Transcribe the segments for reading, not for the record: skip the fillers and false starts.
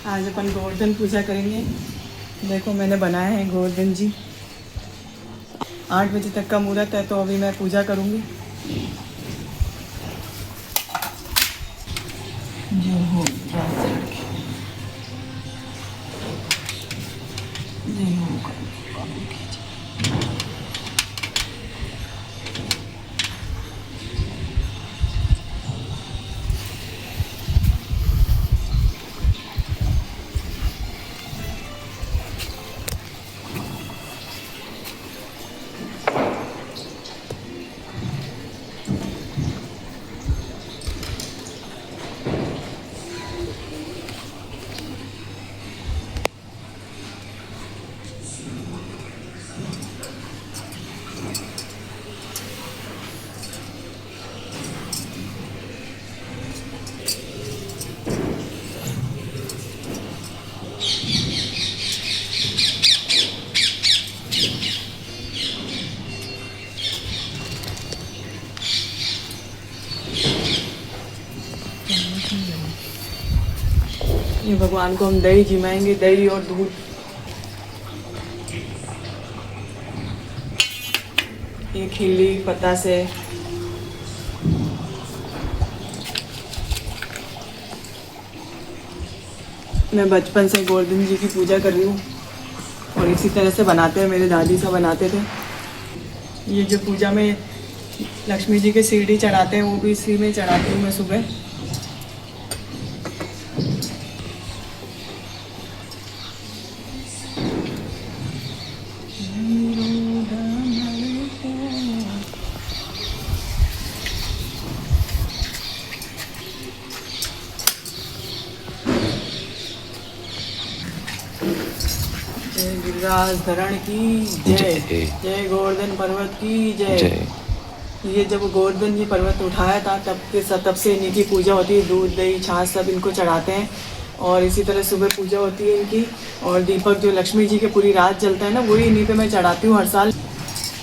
आज अपन गोवर्धन पूजा करेंगे। देखो मैंने बनाए हैं गोवर्धन जी। 8 बजे तक का मुहूर्त है तो अभी मैं पूजा करूँगी। जो हो जय हो। ये भगवान को हम दही जिमाएंगे, दही और दूध। ये खिल्ली पत्ता से मैं बचपन से गोवर्धन जी की पूजा कर रही हूँ और इसी तरह से बनाते हैं, मेरे दादी सब बनाते थे। ये जो पूजा में लक्ष्मी जी के सीढ़ी चढ़ाते हैं वो भी इसी में चढ़ाती हूँ मैं सुबह। जय गिरिराज धरण की जय। जय गोवर्धन पर्वत की जय। ये जब गोवर्धन जी पर्वत उठाया था तब से इन्हीं की पूजा होती है। दूध दही छाछ सब इनको चढ़ाते हैं और इसी तरह सुबह पूजा होती है इनकी। और दीपक जो लक्ष्मी जी के पूरी रात जलता है ना, वही इन्हीं पे मैं चढ़ाती हूँ हर साल।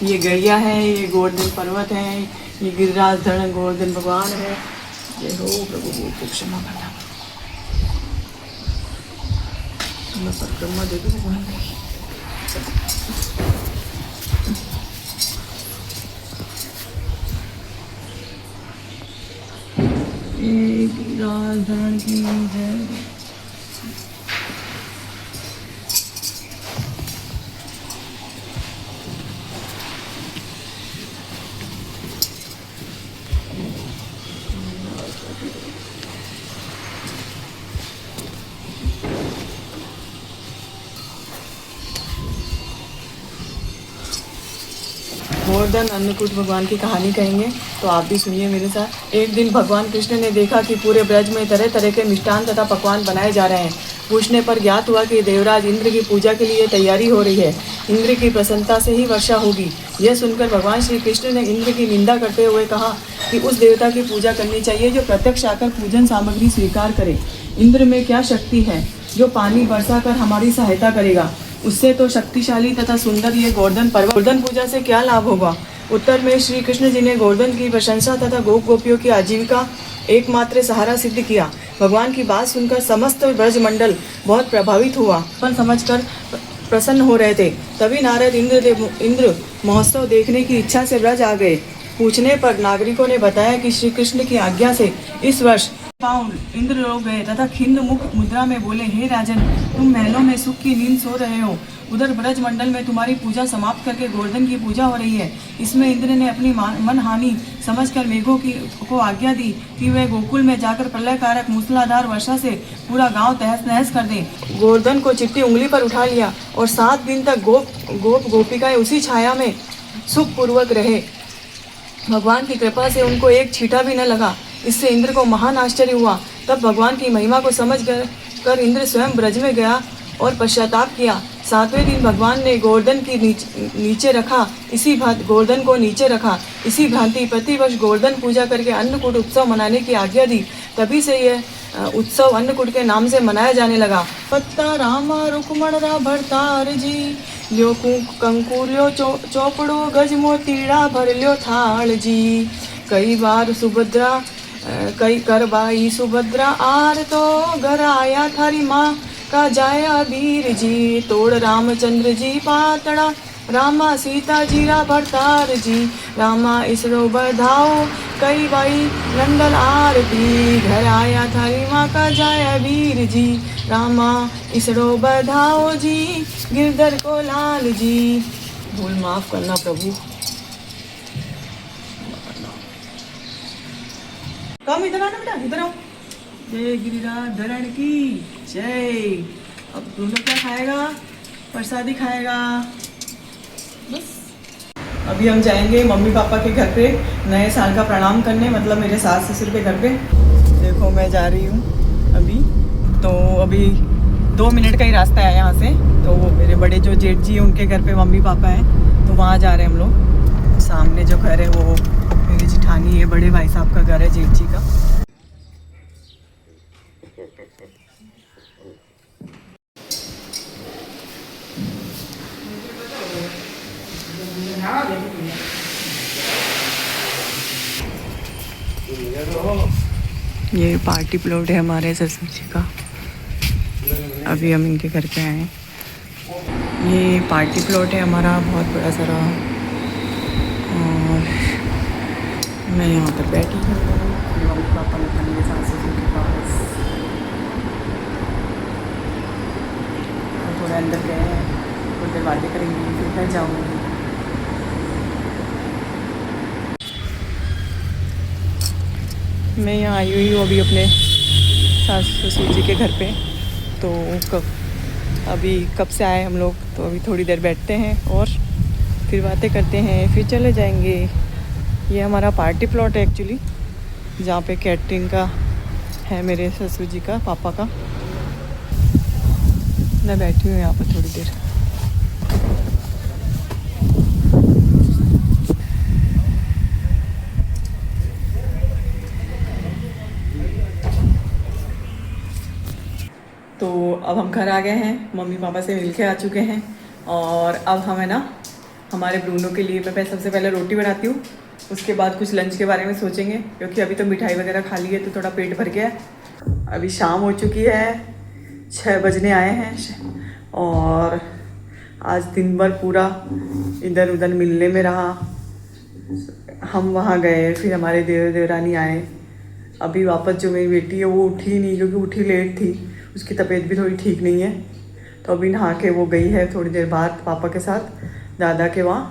ये गैया है, ये गोवर्धन पर्वत है, ये गिरिराज धरण गोवर्धन भगवान है। जय हो प्रभु को क्षमा करना। मैं परिक्रमा दे दूँ भगवान की। राजधरण की है। गोवर्धन अन्नकूट भगवान की कहानी कहेंगे तो आप भी सुनिए मेरे साथ। एक दिन भगवान कृष्ण ने देखा कि पूरे ब्रज में तरह तरह के मिष्ठान तथा पकवान बनाए जा रहे हैं। पूछने पर ज्ञात हुआ कि देवराज इंद्र की पूजा के लिए तैयारी हो रही है। इंद्र की प्रसन्नता से ही वर्षा होगी। यह सुनकर भगवान श्री कृष्ण ने इंद्र की निंदा करते हुए कहा कि उस देवता की पूजा करनी चाहिए जो प्रत्यक्ष आकर पूजन सामग्री स्वीकार करे। इंद्र में क्या शक्ति है जो पानी बरसा कर हमारी सहायता करेगा? उससे तो शक्तिशाली तथा सुंदर ये गोवर्धन पर्वत। गोवर्धन पूजा से क्या लाभ होगा? उत्तर में श्री कृष्ण जी ने गोवर्धन की प्रशंसा तथा गोप गोपियों की आजीविका एकमात्र सहारा सिद्ध किया। भगवान की बात सुनकर समस्त ब्रजमंडल बहुत प्रभावित हुआ। पर समझकर प्रसन्न हो रहे थे। तभी नारद इंद्र महोत्सव देखने की इच्छा से ब्रज आ गए। पूछने पर नागरिकों ने बताया कि श्री कृष्ण की आज्ञा से इस वर्ष इंद्र लोग गए तथा खिन्न मुख मुद्रा में बोले, हे राजन, तुम महलों में सुख की नींद सो रहे हो। उधर ब्रज मंडल में तुम्हारी पूजा समाप्त करके गोवर्धन की पूजा हो रही है। इसमें इंद्र ने अपनी मन हानि समझकर मेघों को आज्ञा दी कि वे गोकुल में जाकर प्रलयकारक मूसलाधार वर्षा से पूरा गांव तहस नहस कर दें। गोवर्धन को चिट्ठी उंगली पर उठा लिया और 7 दिन तक गोप गोपिकाएं उसी छाया में सुखपूर्वक रहे। भगवान की कृपा से उनको एक छींटा भी न लगा। इससे इंद्र को महान आश्चर्य हुआ। तब भगवान की महिमा को समझ कर इंद्र स्वयं ब्रज में गया और पश्चाताप किया। 7वें दिन भगवान ने गोवर्धन की नीचे रखा इसी भांति गोवर्धन को नीचे रखा। इसी भांति प्रतिवर्ष गोवर्धन पूजा करके अन्नकूट उत्सव मनाने की आज्ञा दी। तभी से यह उत्सव अन्नकूट के नाम से मनाया जाने लगा। पत्ता रामा रुक्मण रा भरतार जी ल्यो कंकुर ल्यो चौपड़ो गज मोतीड़ा भर ल्यो थाल जी। कई बार सुभद्रा कई करबाई सुभद्रा आर तो घर आया थारी माँ का जाया वीर जी, तोड़ रामचंद्र जी पातड़ा, रामा सीता जीरा भरतार जी, रामा इसरो बधाओ, कई बाई नंदन आरती, घर आया थारी माँ का जाया वीर जी, रामा इसरो बधाओ जी, गिरधर को लाल जी। भूल माफ करना प्रभु। कम इधर आना बेटा, इधर आओ। जय गिरिराज धरण की जय। अब दोनों क्या खाएगा? प्रसादी खाएगा। बस अभी हम जाएंगे मम्मी पापा के घर पे नए साल का प्रणाम करने, मतलब मेरे सास ससुर के घर पे। देखो मैं जा रही हूँ अभी, तो अभी 2 मिनट का ही रास्ता है यहाँ से। तो मेरे बड़े जो जेठ जी हैं उनके घर पे मम्मी पापा हैं, तो वहाँ जा रहे हैं हम लोग। सामने जो घर है वो मेरी जिठानी है, बड़े भाई साहब का घर है जेठ जी का। ये पार्टी प्लॉट है हमारे ससुर जी का। अभी हम इनके घर पे आए हैं। ये पार्टी प्लॉट है हमारा, बहुत बड़ा सारा। और मैं यहाँ पर बैठी हूँ, मम्मी पापा लोग मेरे सास ससुर के पास। थोड़ा अंदर गए हैं, थोड़ी देर बातें करेंगे, फिर घर जाऊँगी। मैं यहाँ आई हुई हूँ अभी अपने सास ससुर जी के घर पे। तो कब से आए हम लोग, तो अभी थोड़ी देर बैठते हैं और फिर बातें करते हैं, फिर चले जाएंगे। ये हमारा पार्टी प्लॉट है एक्चुअली, जहाँ पे कैटरिंग का है मेरे ससुर जी का, पापा का। मैं बैठी हूँ यहाँ पर थोड़ी देर। तो अब हम घर आ गए हैं, मम्मी पापा से मिल के आ चुके हैं। और अब हम है ना हमारे ब्रूनो के लिए मैं सबसे पहले रोटी बनाती हूँ, उसके बाद कुछ लंच के बारे में सोचेंगे, क्योंकि अभी तो मिठाई वगैरह खा ली है तो थोड़ा पेट भर गया है। अभी शाम हो चुकी है, 6 बजने आए हैं। और आज दिन भर पूरा इधर उधर मिलने में रहा। हम वहाँ गए, फिर हमारे देवरानी आए। अभी वापस जो मेरी बेटी है वो उठी नहीं, क्योंकि उठी लेट थी, उसकी तबीयत भी थोड़ी ठीक नहीं है। तो अभी नहा के वो गई है थोड़ी देर बाद पापा के साथ दादा के वहाँ।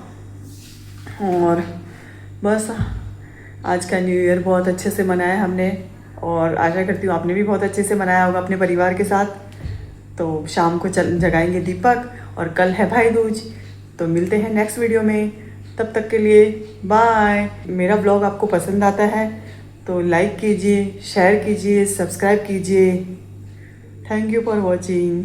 और बस आज का न्यू ईयर बहुत अच्छे से मनाया हमने, और आशा करती हूँ आपने भी बहुत अच्छे से मनाया होगा अपने परिवार के साथ। तो शाम को जगाएंगे दीपक, और कल है भाई दूज। तो मिलते हैं नेक्स्ट वीडियो में, तब तक के लिए बाय। मेरा ब्लॉग आपको पसंद आता है तो लाइक कीजिए, शेयर कीजिए, सब्सक्राइब कीजिए। Thank you for watching.